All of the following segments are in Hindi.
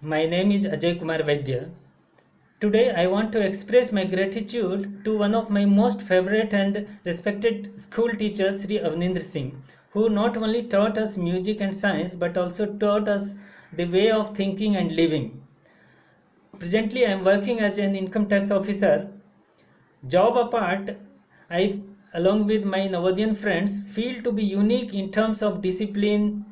My name is Ajay Kumar Vaidya. Today, I want to express my gratitude to one of my most favorite and respected school teachers, Sri Avnindra Singh, who not only taught us music and science but also taught us the way of thinking and living. Presently, I am working as an income tax officer. Job apart, I, along with my Navodyan friends, feel to be unique in terms of discipline,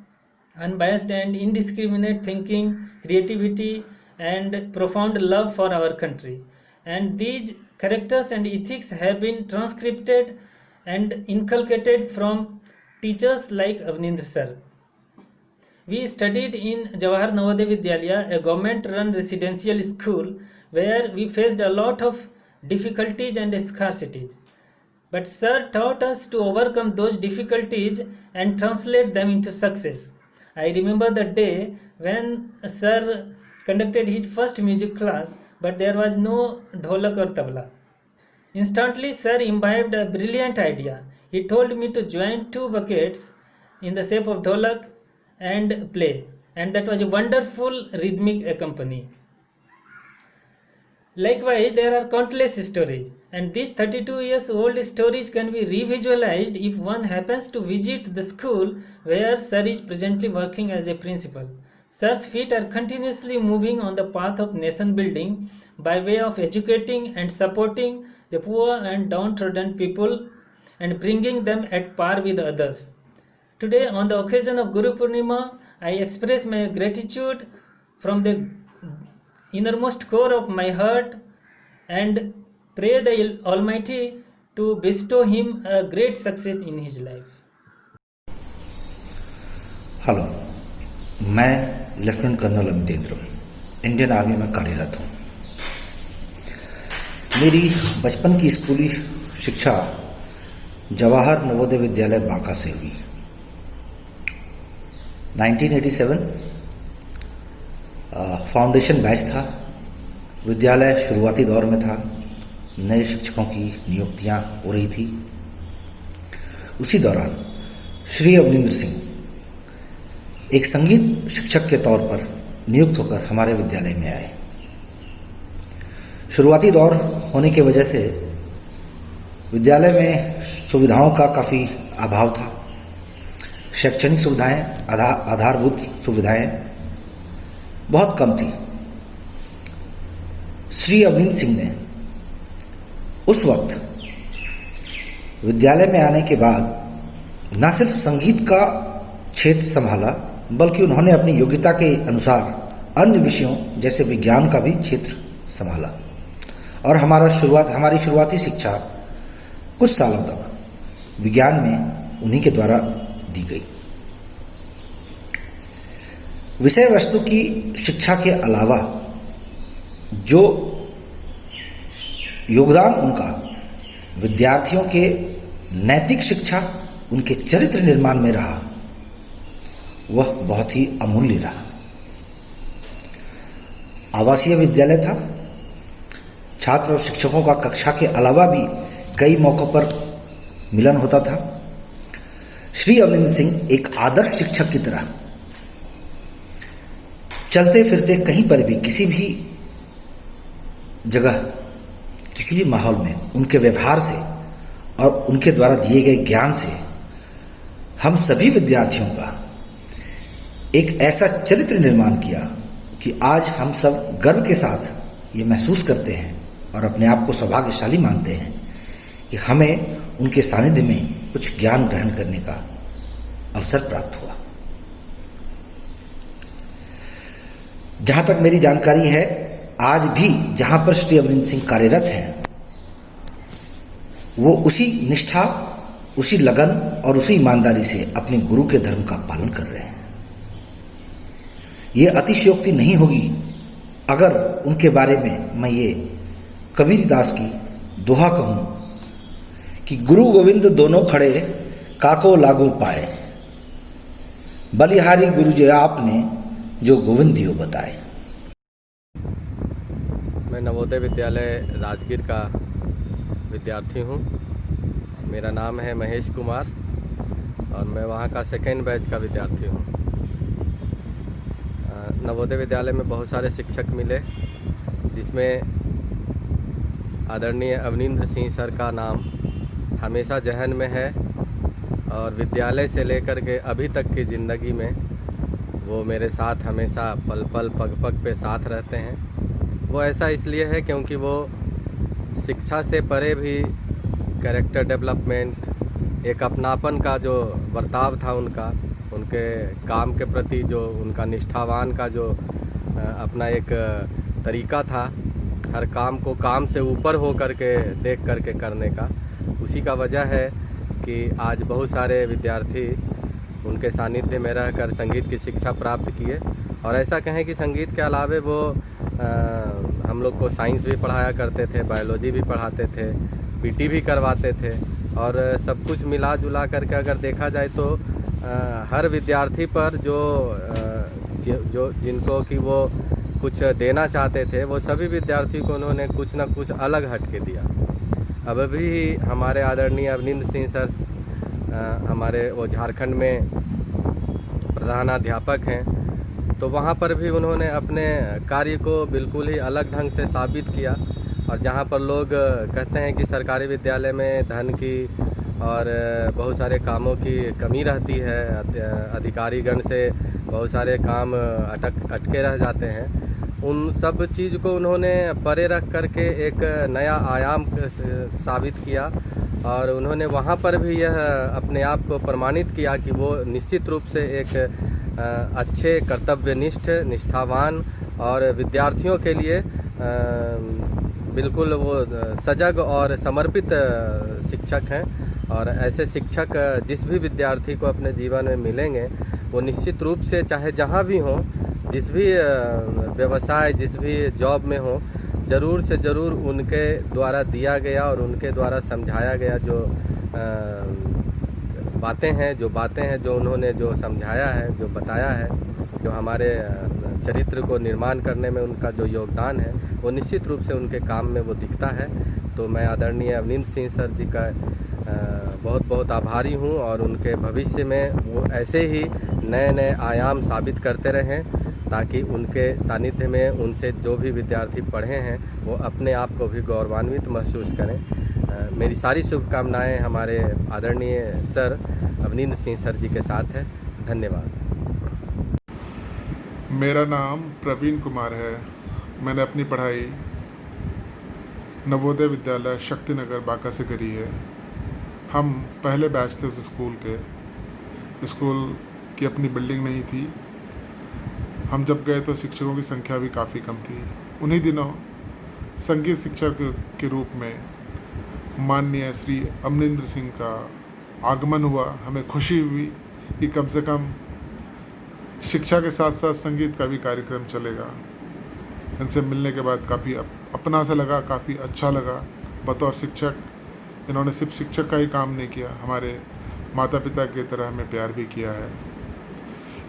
unbiased and indiscriminate thinking, creativity, and profound love for our country. And these characters and ethics have been transcribed and inculcated from teachers like Avnindra sir. We studied in Jawahar Navodaya Vidyalaya, a government-run residential school, where we faced a lot of difficulties and scarcities. But Sir taught us to overcome those difficulties and translate them into success. I remember the day when Sir conducted his first music class, but there was no dholak or tabla. Instantly, Sir imbibed a brilliant idea. He told me to join two buckets in the shape of dholak and play, and that was a wonderful rhythmic accompany. Likewise, there are countless stories, and these 32 years old stories can be revisualized if one happens to visit the school where Sir is presently working as a principal. Sir's feet are continuously moving on the path of nation building by way of educating and supporting the poor and downtrodden people and bringing them at par with others. Today, on the occasion of Guru Purnima, I express my gratitude from the innermost core of my heart and pray the Almighty to bestow him a great success in his life. Hello, मैं lieutenant colonel Amitendra Indian army में कार्यरत हूँ। मेरी बचपन की स्कूली शिक्षा जवाहर नवोदय विद्यालय बांका से हुई। 1987 फाउंडेशन बैच था। विद्यालय शुरुआती दौर में था, नए शिक्षकों की नियुक्तियां हो रही थी। उसी दौरान श्री अवनिंद्र सिंह एक संगीत शिक्षक के तौर पर नियुक्त होकर हमारे विद्यालय में आए। शुरुआती दौर होने की वजह से विद्यालय में सुविधाओं का काफ़ी अभाव था। शैक्षणिक सुविधाएं, आधारभूत सुविधाएं बहुत कम थी। श्री अवनिंद्र सिंह ने उस वक्त विद्यालय में आने के बाद न सिर्फ संगीत का क्षेत्र संभाला, बल्कि उन्होंने अपनी योग्यता के अनुसार अन्य विषयों जैसे विज्ञान का भी क्षेत्र संभाला और हमारी शुरुआती शिक्षा कुछ सालों तक विज्ञान में उन्हीं के द्वारा दी गई। विषय वस्तु की शिक्षा के अलावा जो योगदान उनका विद्यार्थियों के नैतिक शिक्षा, उनके चरित्र निर्माण में रहा, वह बहुत ही अमूल्य रहा। आवासीय विद्यालय था। छात्र और शिक्षकों का कक्षा के अलावा भी कई मौकों पर मिलन होता था। श्री अवनिंद्र सिंह एक आदर्श शिक्षक की तरह चलते फिरते कहीं पर भी, किसी भी जगह, किसी भी माहौल में उनके व्यवहार से और उनके द्वारा दिए गए ज्ञान से हम सभी विद्यार्थियों का एक ऐसा चरित्र निर्माण किया कि आज हम सब गर्व के साथ ये महसूस करते हैं और अपने आप को सौभाग्यशाली मानते हैं कि हमें उनके सानिध्य में कुछ ज्ञान ग्रहण करने का अवसर प्राप्त हुआ। जहां तक मेरी जानकारी है, आज भी जहां पर श्री अवनिंद्र सिंह कार्यरत हैं, वो उसी निष्ठा, उसी लगन और उसी ईमानदारी से अपने गुरु के धर्म का पालन कर रहे हैं। ये अतिशयोक्ति नहीं होगी अगर उनके बारे में मैं ये कबीरदास की दोहा कहूं कि गुरु गोविंद दोनों खड़े काको लागू पाए, बलिहारी गुरु जी आपने जो गोविंद दियो बताए। मैं नवोदय विद्यालय राजगीर का विद्यार्थी हूँ। मेरा नाम है महेश कुमार और मैं वहाँ का सेकेंड बैच का विद्यार्थी हूँ। नवोदय विद्यालय में बहुत सारे शिक्षक मिले, जिसमें आदरणीय अवनींद्र सिंह सर का नाम हमेशा जहन में है और विद्यालय से लेकर के अभी तक की ज़िंदगी में वो मेरे साथ हमेशा पल पल पग पग पे साथ रहते हैं। वो ऐसा इसलिए है क्योंकि वो शिक्षा से परे भी कैरेक्टर डेवलपमेंट, एक अपनापन का जो बर्ताव था उनका, उनके काम के प्रति जो उनका निष्ठावान का जो अपना एक तरीका था, हर काम को काम से ऊपर हो करके देख करके करने का, उसी का वजह है कि आज बहुत सारे विद्यार्थी उनके सानिध्य में रहकर संगीत की शिक्षा प्राप्त किए। और ऐसा कहें कि संगीत के अलावे वो हम लोग को साइंस भी पढ़ाया करते थे, बायोलॉजी भी पढ़ाते थे, पीटी भी करवाते थे और सब कुछ मिला जुला करके अगर देखा जाए तो हर विद्यार्थी पर जो जिनको कि वो कुछ देना चाहते थे, वो सभी विद्यार्थी को उन्होंने कुछ ना कुछ अलग हट के दिया। अब भी हमारे आदरणीय अवनींद्र सिंह सर हमारे वो झारखंड में प्रधानाध्यापक हैं, तो वहाँ पर भी उन्होंने अपने कार्य को बिल्कुल ही अलग ढंग से साबित किया। और जहाँ पर लोग कहते हैं कि सरकारी विद्यालय में धन की और बहुत सारे कामों की कमी रहती है, अधिकारीगण से बहुत सारे काम अटके रह जाते हैं, उन सब चीज़ को उन्होंने परे रख करके एक नया आयाम साबित किया और उन्होंने वहाँ पर भी यह अपने आप को प्रमाणित किया कि वो निश्चित रूप से एक अच्छे कर्तव्यनिष्ठ, निष्ठावान और विद्यार्थियों के लिए बिल्कुल वो सजग और समर्पित शिक्षक हैं। और ऐसे शिक्षक जिस भी विद्यार्थी को अपने जीवन में मिलेंगे, वो निश्चित रूप से चाहे जहाँ भी हों, जिस भी व्यवसाय, जिस भी जॉब में हो, ज़रूर से ज़रूर उनके द्वारा दिया गया और उनके द्वारा समझाया गया जो बातें हैं, जो उन्होंने जो समझाया है, जो बताया है, जो हमारे चरित्र को निर्माण करने में उनका जो योगदान है, वो निश्चित रूप से उनके काम में वो दिखता है। तो मैं आदरणीय अवनींद्र सिंह सर जी का बहुत बहुत आभारी हूँ और उनके भविष्य में वो ऐसे ही नए नए आयाम साबित करते रहें, ताकि उनके सानिध्य में उनसे जो भी विद्यार्थी पढ़े हैं वो अपने आप को भी गौरवान्वित महसूस करें। मेरी सारी शुभकामनाएं हमारे आदरणीय सर अवनींद्र सिंह सर जी के साथ है। धन्यवाद। मेरा नाम प्रवीण कुमार है। मैंने अपनी पढ़ाई नवोदय विद्यालय शक्तिनगर बांका से करी है। हम पहले बैच थे उस स्कूल के। स्कूल की अपनी बिल्डिंग नहीं थी। हम जब गए तो शिक्षकों की संख्या भी काफ़ी कम थी। उन्हीं दिनों संगीत शिक्षक के रूप में माननीय श्री अवनींद्र सिंह का आगमन हुआ। हमें खुशी हुई कि कम से कम शिक्षा के साथ साथ संगीत का भी कार्यक्रम चलेगा। इनसे मिलने के बाद काफ़ी अपना सा लगा, काफ़ी अच्छा लगा। बतौर शिक्षक इन्होंने सिर्फ शिक्षक का ही काम नहीं किया, हमारे माता पिता की तरह हमें प्यार भी किया है।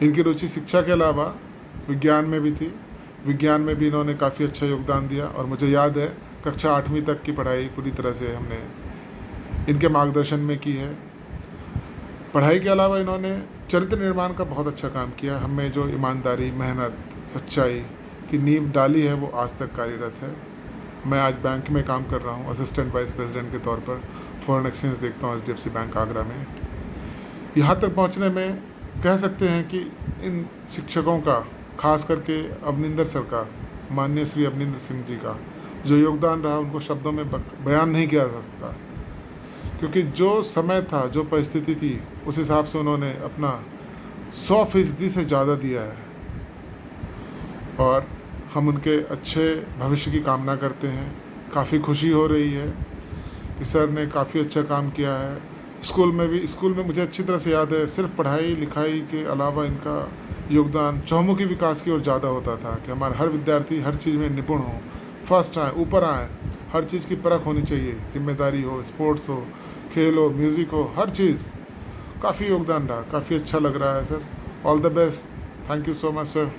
इनकी रुचि शिक्षा के अलावा विज्ञान में भी थी। विज्ञान में भी इन्होंने काफ़ी अच्छा योगदान दिया और मुझे याद है कक्षा 8वीं तक की पढ़ाई पूरी तरह से हमने इनके मार्गदर्शन में की है। पढ़ाई के अलावा इन्होंने चरित्र निर्माण का बहुत अच्छा काम किया। हमें जो ईमानदारी, मेहनत, सच्चाई की नींव डाली है वो आज तक कार्यरत है। मैं आज बैंक में काम कर रहा हूँ, असिस्टेंट वाइस प्रेसिडेंट के तौर पर फॉरेन एक्सचेंज देखता हूँ HDFC बैंक आगरा में। यहाँ तक पहुँचने में कह सकते हैं कि इन शिक्षकों का, खास करके अवनींद्र सर का, माननीय श्री अवनींद्र सिंह जी का जो योगदान रहा, उनको शब्दों में बयान नहीं किया जा सकता। क्योंकि जो समय था, जो परिस्थिति थी, उस हिसाब से उन्होंने अपना 100% से ज़्यादा दिया है और हम उनके अच्छे भविष्य की कामना करते हैं। काफ़ी खुशी हो रही है कि सर ने काफ़ी अच्छा काम किया है। स्कूल में मुझे अच्छी तरह से याद है, सिर्फ पढ़ाई लिखाई के अलावा इनका योगदान चहुमुखी विकास की ओर ज़्यादा होता था कि हमारा हर विद्यार्थी हर चीज़ में निपुण हो, फर्स्ट आए, ऊपर आए, हर चीज़ की परख होनी चाहिए, जिम्मेदारी हो, स्पोर्ट्स हो, खेल हो, म्यूज़िक हो, हर चीज़। काफ़ी योगदान रहा, काफ़ी अच्छा लग रहा है sir. All the best. Thank you so much sir.